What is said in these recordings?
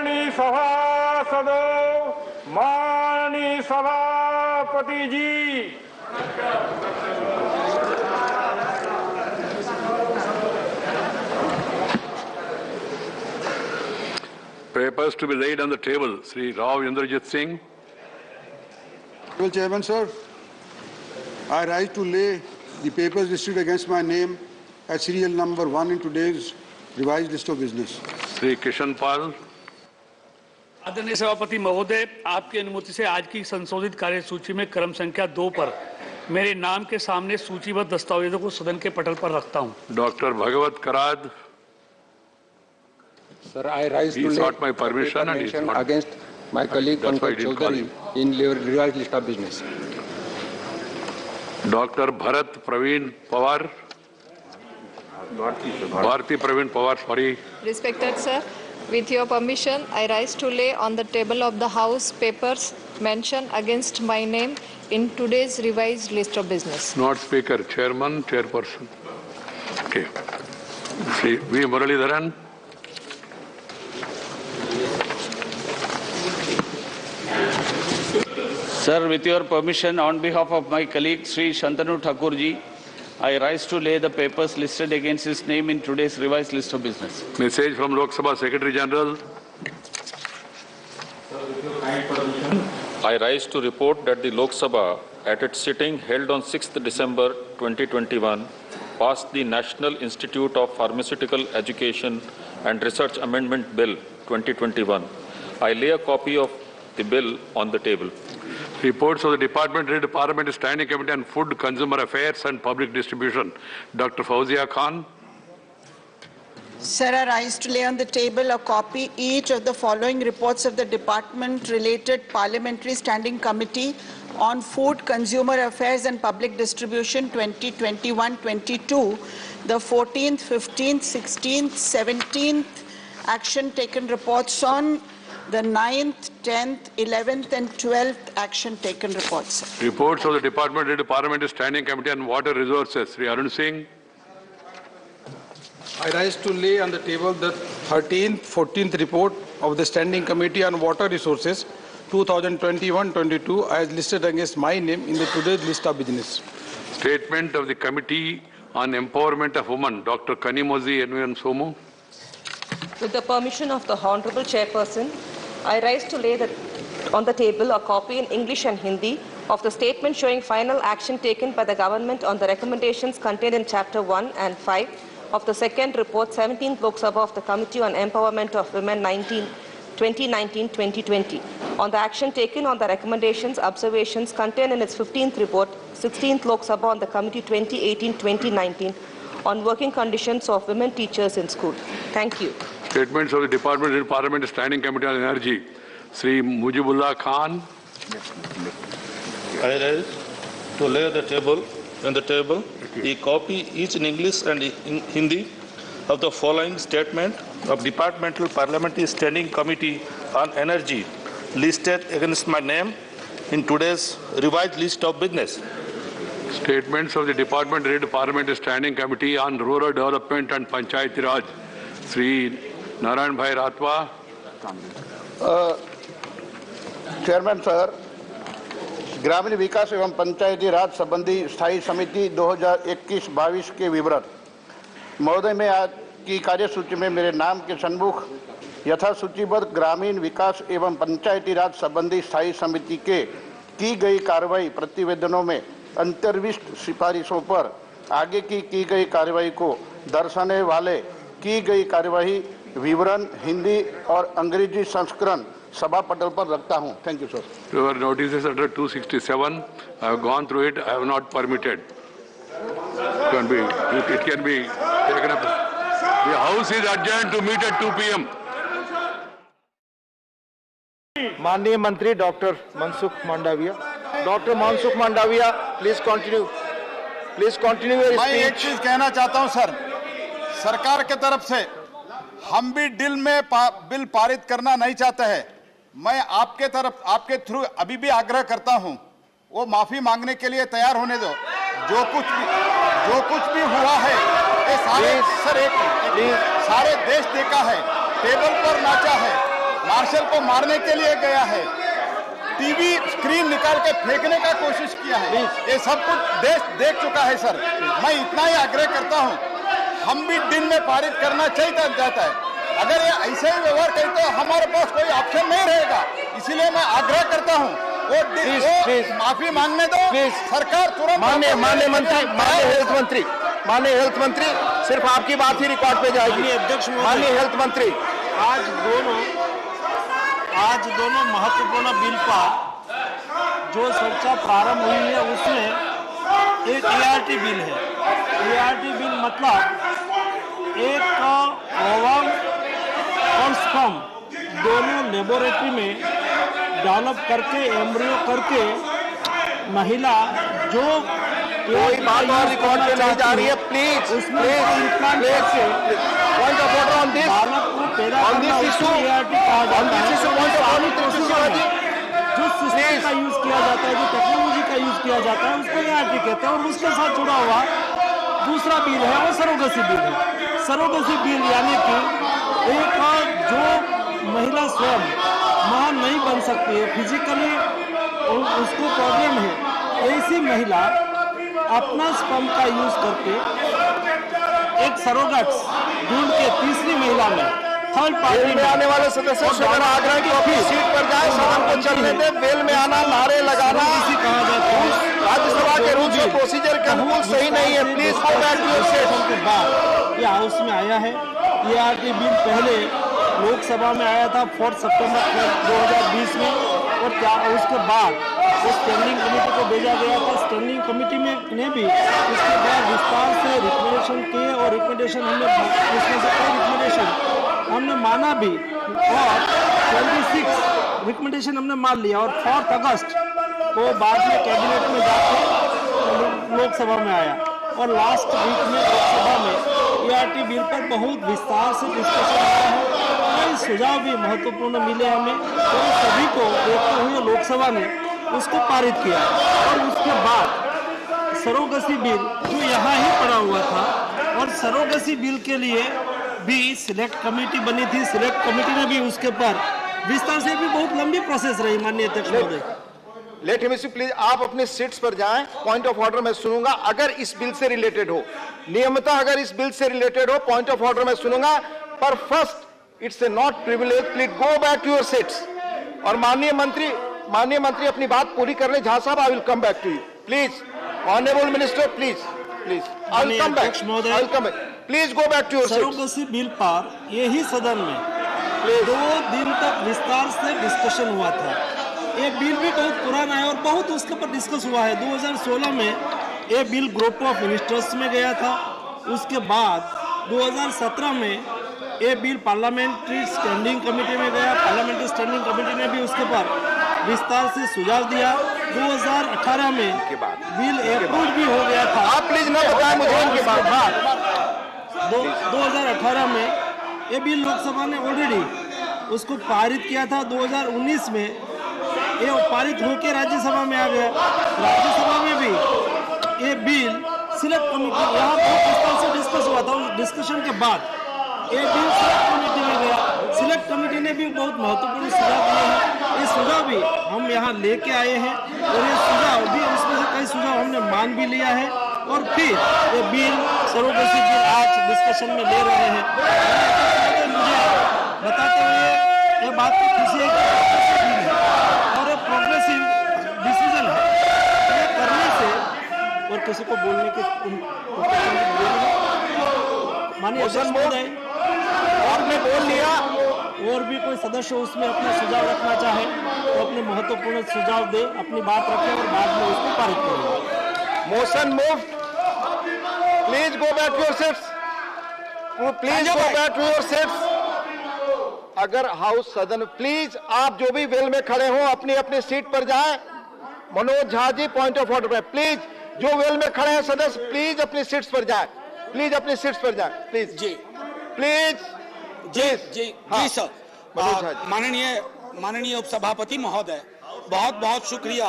माननीय सभासदों, माननीय सभापति जी, Papers to be laid on the table. Sri Rao Indrajit Singh. Well, Chairman, sir, I rise to lay the papers listed against my name as serial number 1 in today's revised list of business. Sri Kishan Pal. आदरणीय सभापति महोदय, आपकी अनुमति से आज की संशोधित कार्यसूची में क्रम संख्या 2 पर मेरे नाम के सामने सूचीबद्ध दस्तावेजों को सदन के पटल पर रखता हूं। Dr. Bhagavat Karad. Sir, I rise to lay sought my permission and he's not against my colleague Pankaj Chaudhary in revised list of business. Dr. Bharat Praveen Pawar. Bharti Praveen Pawar, sorry. Respected sir, with your permission, I rise to lay on the table of the House papers mentioned against my name in today's revised list of business. Not Speaker, Chairman, Chairperson. Okay. Sri V. Muralidharan. Sir, with your permission, on behalf of my colleague Sri Shantanu Thakurji, I rise to lay the papers listed against his name in today's revised list of business. Message from Lok Sabha Secretary General. I rise to report that the Lok Sabha, at its sitting held on 6th December 2021, passed the National Institute of Pharmaceutical Education and Research Amendment Bill 2021. I lay a copy of the bill on the table. Reports of the Department Standing Committee on Food, Consumer Affairs and Public Distribution. Dr. Fauzia Khan. Sir, I rise to lay on the table a copy each of the following reports of the Department-related Parliamentary Standing Committee on Food, Consumer Affairs and Public Distribution 2021-22, the 14th, 15th, 16th, 17th action taken reports on the 9th, 10th, 11th and 12th action taken reports. Reports of the Parliamentary Standing Committee on Water Resources. Sri Arun Singh. I rise to lay on the table the 13th, 14th report of the Standing Committee on Water Resources 2021-22 as listed against my name in the today's list of business. Statement of the Committee on Empowerment of Women. Dr. Kanimozi N.V.N. Somu. With the permission of the Honorable Chairperson, I rise to lay on the table a copy in English and Hindi of the statement showing final action taken by the government on the recommendations contained in Chapter 1 and 5 of the second report, 17th Lok Sabha of the Committee on Empowerment of Women 2019-2020, on the action taken on the recommendations, observations contained in its 15th report, 16th Lok Sabha on the Committee 2018-2019, on working conditions of women teachers in school. Thank you. Statements of the Parliament Standing Committee on Energy. Sri Mujibullah Khan. I rise to lay on the table a copy each in English and in Hindi of the following statement of Departmental Parliamentary Standing Committee on Energy listed against my name in today's revised list of business. Statements of the Parliamentary Standing Committee on Rural Development and Panchayati Raj. Sri Narayan Bhai Ratwa. Chairman sir, ग्रामीण विकास एवं पंचायती राज संबंधी स्थायी समिति 2021-22 के विवरण। महोदय, मैं आज की कार्यसूची में मेरे नाम के सन्मुख यथासूचीबद्ध ग्रामीण विकास एवं पंचायती राज संबंधी स्थायी समिति के की गई कार्रवाई प्रतिवेदनों में अंतर्विष्ट सिफारिशों पर आगे की गई कार्रवाई को दर्शाने वाले की गई कार्यवाही विवरण हिंदी और अंग्रेजी संस्करण सभा पटल पर रखता हूं। Thank you sir. Your notices under 267. I have gone through it. I have not permitted. It can be taken up. The House is adjourned to meet at 2 p.m. माननीय मंत्री doctor Mansukh Mandaviya. Doctor Mansukh Mandaviya, please continue your speech. मैं एक चीज कहना चाहता हूं sir, सरकार के तरफ से हम भी बिल पारित करना नहीं चाहते हैं। मैं आपके थ्रू अभी भी आग्रह करता हूं, वो माफी मांगने के लिए तैयार होने दो। जो कुछ भी हुआ है ये सारे देश देखा है, टेबल पर नाचा है। मार्शल को मारने के लिए गया है, टीवी स्क्रीन निकाल के फेंकने का कोशिश किया है। ये सब कुछ देश देख चुका है सर। मैं इतना ही आग्रह करता हूँ, हम भी दिन में पारित करना चाहिए जाता है। अगर ये ऐसे ही व्यवहार करें तो हमारे पास कोई ऑप्शन नहीं रहेगा। इसीलिए मैं आग्रह करता हूँ वो माफी मांगने दो, सरकार तुरंत। माननीय हेल्थ मंत्री सिर्फ आपकी बात ही रिकॉर्ड पे जाएगी। माननीय हेल्थ मंत्री, आज दोनों महत्वपूर्ण बिल पर जो चर्चा प्रारंभ हुई है उसमें एक ART बिल है। ART बिल मतलब एक ओवम और स्पर्म दोनों लेबोरेटरी में डेवलप करके एम्ब्रियो करके महिला जो कोई बात और रिकॉर्ड पे नहीं जा रही है। प्लीज उसमें इम्प्लांट करके point of order on this, बालक को पैदा करना उसको ART कहा जाता है। जो सिस्टम का यूज किया जाता है, जो टेक्नोलॉजी का यूज किया जाता है उसको ART कहते हैं। और उसके साथ जुड़ा हुआ दूसरा बिल है वो सरोगेसी बिल है। सरोगेसी बिल यानी कि एक जो महिला स्वयं मां नहीं बन सकती है, फिजिकली उसको प्रॉब्लम है, ऐसी महिला अपना स्पर्म का यूज करके एक सरोगेट्स ढूंढ के तीसरी महिला में थर्ड पार्टी में आने वाले सदस्यों से मेरा आग्रह कि अपनी सीट पर जाए, सदन को चलने दे। बेल में आना, नारे लगाना कहा जाता है राज्यसभा के रूल्स और प्रोसीजर के अनुकूल सही नहीं है। Please go back to your seat. के बाद ये हाउस में आया है। ART बिल पहले लोकसभा में आया था 4 सितंबर 2020 में, और उसके बाद वो स्टैंडिंग कमेटी को भेजा गया था। स्टैंडिंग कमेटी में ने भी उसके बाद विस्तार से रिकमेंडेशन किए और रिकमेंडेशन हमने उसमें से कई रिकमेंडेशन हमने माना भी, और 26 रिकमेंडेशन हमने मान लिया। और 4 अगस्त को बाद में कैबिनेट में जाके लोकसभा में आया, और लास्ट वीक में लोकसभा में ART बिल पर बहुत विस्तार से डिस्कशन हुआ है। कई सुझाव भी महत्वपूर्ण मिले हमें, और सभी को देखते हुए लोकसभा ने उसको पारित किया। और उसके बाद सरोगेसी बिल जो यहाँ ही पड़ा हुआ था, और सरोगेसी बिल के लिए भी सिलेक्ट कमेटी बनी थी। सिलेक्ट कमेटी ने भी उसके पर विस्तार से भी बहुत लंबी प्रोसेस रही। माननीय अध्यक्ष महोदय, लेट हिम स्पीक प्लीज। आप अपने सीट्स पर जाएं। पॉइंट ऑफ ऑर्डर मैं सुनूंगा अगर इस बिल से रिलेटेड हो, नियमतः अगर इस बिल से रिलेटेड हो पॉइंट ऑफ ऑर्डर मैं सुनूंगा, पर first it's a not privilege. Please go back to your seats. और माननीय मंत्री अपनी बात पूरी कर ले। झा साहब, I will come back to you please. Honourable minister, please I will come back. Please go back to your seats. Surrogacy bill पर यही सदन में 2 दिन तक विस्तार से डिस्कशन हुआ था। ये बिल भी बहुत पुराना है और बहुत उसके ऊपर डिस्कस हुआ है। 2016 में ये बिल ग्रुप ऑफ मिनिस्टर्स में गया था। उसके बाद 2017 में ये बिल पार्लियामेंट्री स्टैंडिंग कमेटी में गया। पार्लियामेंट्री स्टैंडिंग कमेटी ने भी उसके ऊपर विस्तार से सुझाव दिया। 2018 में बिल अप्रूव भी हो गया था। आप प्लीज ना बताएं मुझे। उनके बाद 2018 में ये बिल लोकसभा ने ऑलरेडी उसको पारित किया था। 2019 में ये पारित होकर राज्यसभा में आ गया। राज्यसभा में भी ये बिल सिलेक्ट कमेटी, यहाँ बहुत विस्तार से डिस्कस हुआ था। उस डिस्कशन के बाद ये बिल सिलेक्ट कमेटी में गया। सिलेक्ट कमेटी ने भी बहुत महत्वपूर्ण सुझाव दिए हैं। ये सुझाव भी हम यहाँ लेके आए हैं, और ये सुझाव भी उसमें से कई सुझाव हमने मान भी लिया है, और फिर ये बिल सरोगेसी बिल आज डिस्कशन में ले रहे हैं। मुझे बताते हुए ये बात की खुशी है कि और ये प्रोग्रेसिव डिसीजन है। ये करने से और किसी को बोलने के माननीय अध्यक्ष महोदय, और मैं बोल लिया, और भी कोई सदस्य उसमें अपना सुझाव रखना चाहे तो अपने महत्वपूर्ण सुझाव दे, अपनी बात रखें और बाद में उसको पारित करें। Motion move. Please go back to your seats. Please go back to your seats. अगर हाउस सदन, प्लीज आप जो भी वेल में खड़े हो अपनी अपनी सीट पर जाएं। Manoj Jha ji, point of order पे। प्लीज जो वेल में खड़े हैं सदस्य, प्लीज अपनी सीट्स पर जाएं। प्लीज अपनी सीट्स पर जाएं। प्लीज जी, प्लीज जी सर। माननीय उपसभापति महोदय, बहुत बहुत शुक्रिया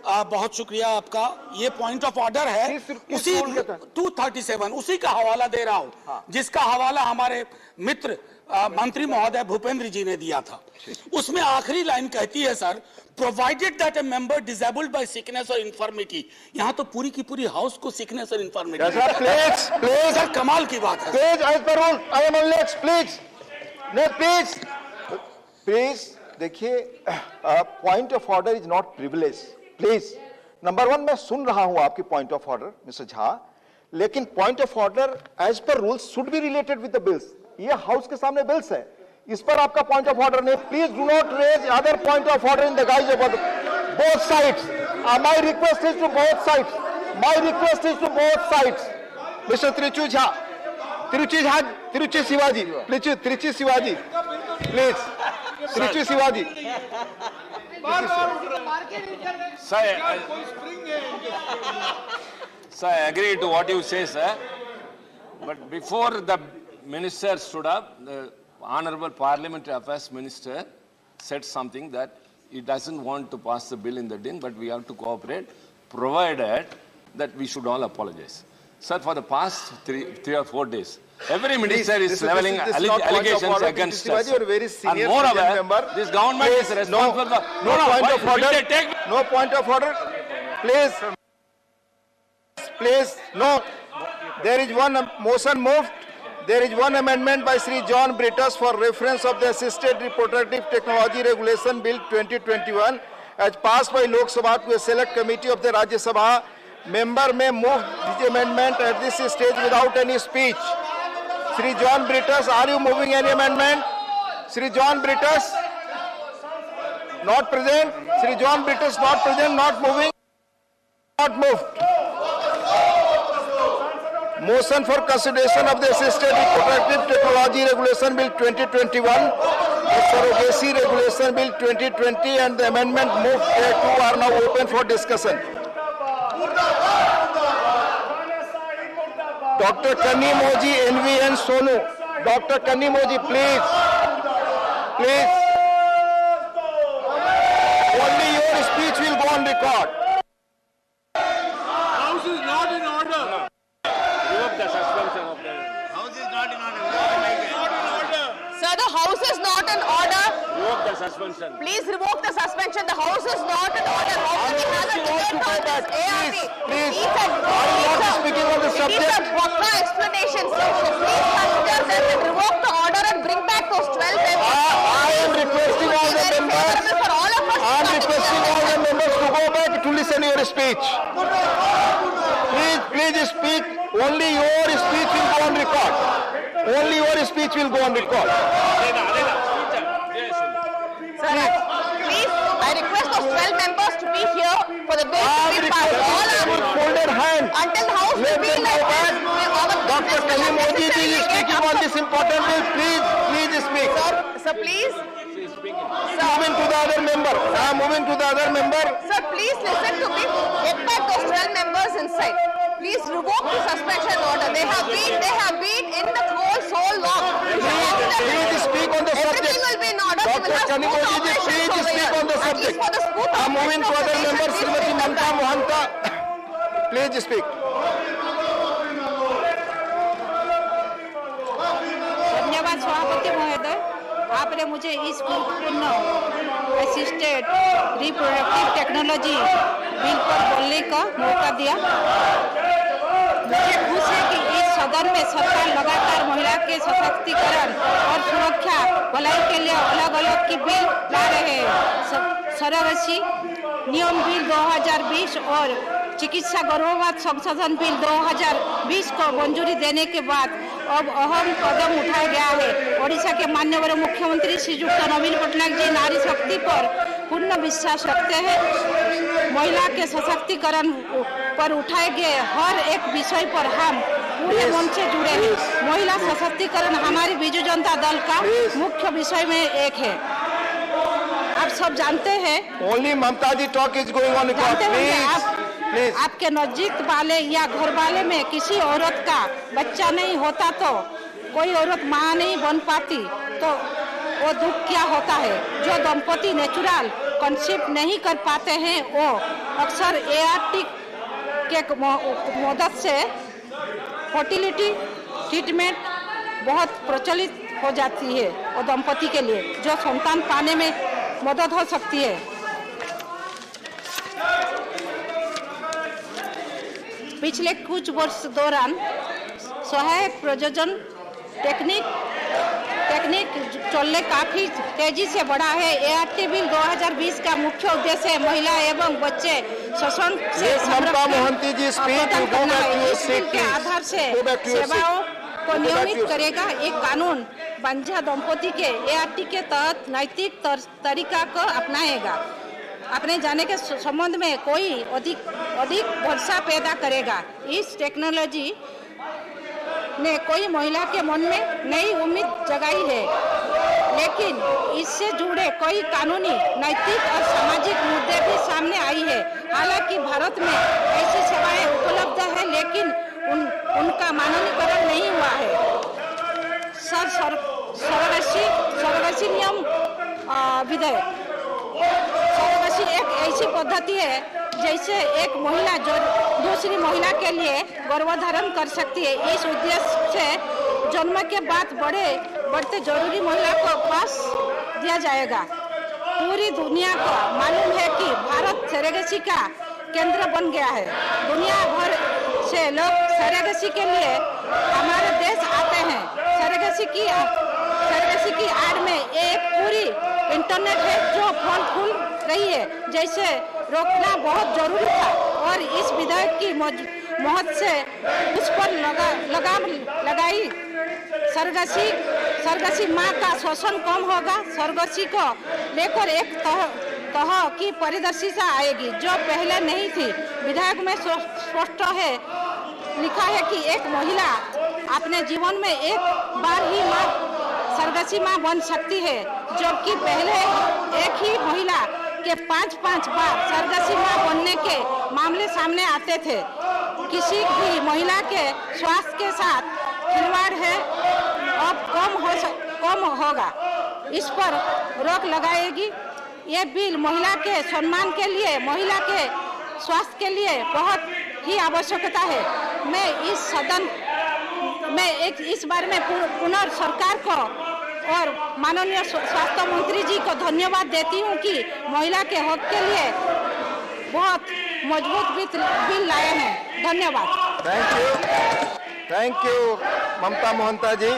बहुत शुक्रिया आपका। ये पॉइंट ऑफ ऑर्डर है, उसी 237 उसी का हवाला दे रहा हूं, जिसका हवाला हमारे मित्र मंत्री महोदय भूपेंद्र जी ने दिया था। उसमें आखिरी लाइन कहती है sir, provided that a member disabled by sickness और इन्फॉर्मिटी। यहाँ तो पूरी की पूरी हाउस को सिकनेस और इन्फॉर्मिटी। सर कमाल की बात है। प्लीज देखिए, point of order is not privilege. Please, number one, मैं सुन रहा हूं आपकी point of order mister Jha, लेकिन point of order as per rules should be related with the bills. ये हाउस के सामने बिल्स है, इस पर आपका पॉइंट ऑफ ऑर्डर नहीं। Please do not raise other point of order in the guise of both sides. My request is to both sides, my request is to both sides. Mister Trichu Jha, Trichy Shivaji, please, Trichy Shivaji, please, Trichy Shivaji. Sir, I agree to what you say, sir. But before the minister stood up, the Honorable Parliamentary Affairs Minister said something that he doesn't want to pass the bill in the din, but we have to cooperate, provided that we should all apologize. Sir, for the past three or 4 days, every minister is leveling allegations against us. And moreover, this government is responsible for... No point of order. No point of order. Please, no. There is one motion moved. There is one amendment by Sri John Brittas for reference of the Assisted Reproductive Technology Regulation Bill 2021 as passed by Lok Sabha to a select committee of the Rajya Sabha. Member may move this amendment at this stage without any speech. Sri John Brittas, are you moving any amendment? Sri John Brittas, not present. Sri John Brittas, not present, not moving, not moved. Motion for consideration of the Assisted Reproductive Technology Regulation Bill 2021, the Surrogacy Regulation Bill 2020 and the amendment moved thereto are now open for discussion. Dr. Kanimoji NVN Sonu. Dr. Kanimoji, please. Please. Only your speech will go on record. House is not in order. Revoke the suspension of the... House is not in order. Sir, the house is not in order. Revoke the suspension. Please revoke the suspension. The house is not in order. Nobody has a debate on this. ARP. Please. It's a Speaking on the It is subject. a Bhakra explanation, sir. So please consider this and revoke the order and bring back those 12 members. I am requesting all the members. For all of us. I am requesting all the members to go back to listen to your speech. Please speak. Only your speech will go on record. Only your speech will go on record. Sir, please, I request those 12 members to be here for the bill to be passed. All are Folded hand. until the house will be like this. Dr. Kanimoji is speaking on this important bill. Please speak. Sir, please. Moving to the other member. I am moving to the other member. Sir, please listen to me. Get back those 12 members inside. Please revoke the suspension order. They have been in the court so long. Please speak on the subject. Everything will be in order. Dr. Kanimoji, please speak on the subject. I am moving to other member. Srimati Mamta Mohanta. Please speak. धन्यवाद सभापति महोदय, आपने मुझे इस गुरुत्वपूर्ण assisted reproductive technology bill पर बोलने का मौका दिया। मुझे खुश है कि इस सदन में सरकार लगातार महिला के सशक्तिकरण और सुरक्षा भलाई के लिए अलग अलग की बिल ला रहे हैं। सरोगेसी नियम बिल 2020 और चिकित्सा गर्भपात संशोधन बिल 2020 को मंजूरी देने के बाद अब अहम कदम उठाया गया है। ओडिशा के माननीय मुख्यमंत्री श्रीयुक्त नवीन पटनायक जी नारी शक्ति पर पूर्ण विश्वास रखते हैं। महिला के सशक्तिकरण पर उठाए गए हर एक विषय पर हम पूरे मन से जुड़े हैं। महिला सशक्तिकरण हमारी बीजू जनता दल का मुख्य विषय में एक है। आप सब जानते हैं। Only Mamta ji talk is going on record. Please. आपके नजदीक वाले या घर वाले में किसी औरत का बच्चा नहीं होता तो कोई औरत माँ नहीं बन पाती तो वो दुख क्या होता है। जो दंपति नेचुरल कंसीव नहीं कर पाते हैं वो अक्सर ART के मदद से फर्टिलिटी ट्रीटमेंट बहुत प्रचलित हो जाती है और दंपति के लिए, जो संतान पाने में मदद हो सकती है। पिछले कुछ वर्ष दौरान सहायक प्रजनन टेक्निक चलने काफी तेजी से बढ़ा है। ART बिल 2020 का मुख्य उद्देश्य महिला एवं बच्चे शोषण से प्रदान करना है। इस बिल के आधार से सेवाओं को नियमित करेगा। एक कानून बंझा दंपति के ART के तहत नैतिक तरीका को अपनाएगा, अपने जाने के संबंध में कोई अधिक भरोसा पैदा करेगा। इस टेक्नोलॉजी ने कोई महिला के मन में नई उम्मीद जगाई है, लेकिन इससे जुड़े कई कानूनी, नैतिक और सामाजिक मुद्दे भी सामने आई है। हालांकि भारत में ऐसी सेवाएं उपलब्ध है, लेकिन उनका मानकीकरण नहीं हुआ है। सरोगेसी नियम विधेयक सरोगेसी एक ऐसी पद्धति है जैसे एक महिला जो दूसरी महिला के लिए गर्भधारण कर सकती है। इस उद्देश्य से जन्म के बाद बढ़ते जरूरी महिला को पास दिया जाएगा। पूरी दुनिया को मालूम है कि भारत सरोगेसी का केंद्र बन गया है। दुनिया भर से लोग सरोगेसी के लिए हमारे देश आते हैं। सरोगेसी की आड़ में एक पूरी इंटरनेट है जो फल फूल रही है, जैसे रोकना बहुत जरूरी था। और इस विधेयक की मौत से उस पर लगाम लगाई। सरोगेसी माँ का शोषण कम होगा। सरोगेसी को लेकर एक तह की पारदर्शिता आएगी जो पहले नहीं थी। विधेयक में स्पष्ट है लिखा है कि एक महिला अपने जीवन में एक बार ही सरोगेसी माँ बन सकती है, जबकि पहले एक ही महिला के 5 बार सरोगेसी माँ बनने के मामले सामने आते थे। किसी भी महिला के स्वास्थ्य के साथ खिलवाड़ है अब कम होगा। इस पर रोक लगाएगी। ये बिल महिला के सम्मान के लिए, महिला के स्वास्थ्य के लिए बहुत ही आवश्यकता है। मैं इस सदन में इस बारे में पुनः सरकार को और माननीय स्वास्थ्य मंत्री जी को धन्यवाद देती हूँ कि महिला के हक के लिए बहुत मजबूत बिल लाए हैं। धन्यवाद। Thank you, Mamta Mohanta ji.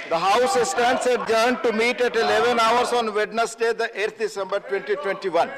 The House stands adjourned to meet at 11 hours on Wednesday, the 8th December 2021.